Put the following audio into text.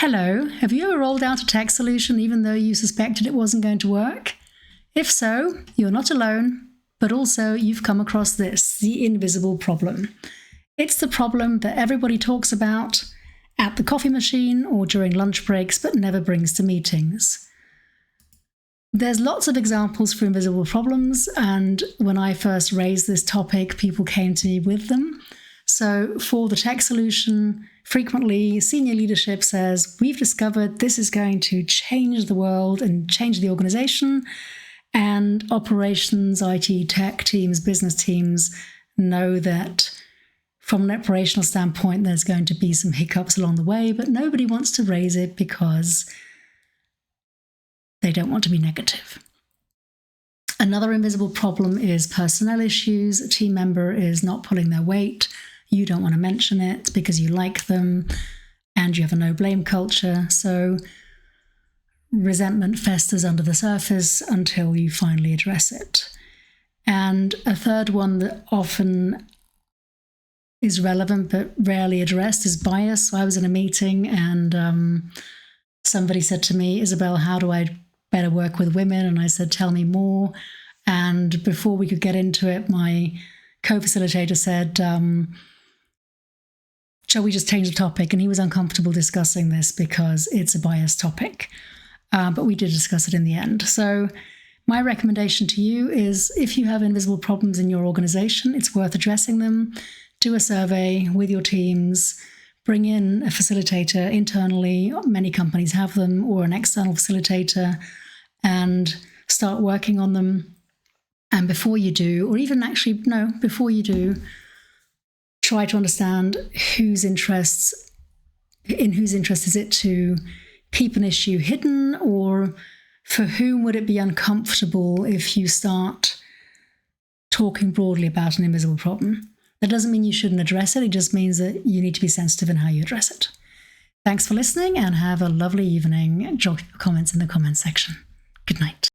Hello, have you ever rolled out a tech solution even though you suspected it wasn't going to work? If so, you're not alone, but also you've come across this, the invisible problem. It's the problem that everybody talks about at the coffee machine or during lunch breaks, but never brings to meetings. There's lots of examples for invisible problems, and when I first raised this topic, people came to me with them. So for the tech solution, frequently senior leadership says, we've discovered this is going to change the world and change the organization, and operations, IT, tech teams, business teams know that from an operational standpoint, there's going to be some hiccups along the way, but nobody wants to raise it because they don't want to be negative. Another invisible problem is personnel issues. A team member is not pulling their weight. You don't want to mention it because you like them and you have a no-blame culture. So resentment festers under the surface until you finally address it. And a third one that often is relevant but rarely addressed is bias. So I was in a meeting and somebody said to me, Isabel, how do I better work with women? And I said, tell me more. And before we could get into it, my co-facilitator said, shall we just change the topic? And he was uncomfortable discussing this because it's a biased topic. But we did discuss it in the end. So my recommendation to you is if you have invisible problems in your organization, it's worth addressing them. Do a survey with your teams, bring in a facilitator internally. Many companies have them, or an external facilitator, and start working on them. And before you do, or even actually, no, before you do, try to understand in whose interest is it to keep an issue hidden, or for whom would it be uncomfortable if you start talking broadly about an invisible problem. That doesn't mean you shouldn't address it. It just means that you need to be sensitive in how you address it. Thanks for listening and have a lovely evening. Drop your comments in the comments section. Good night.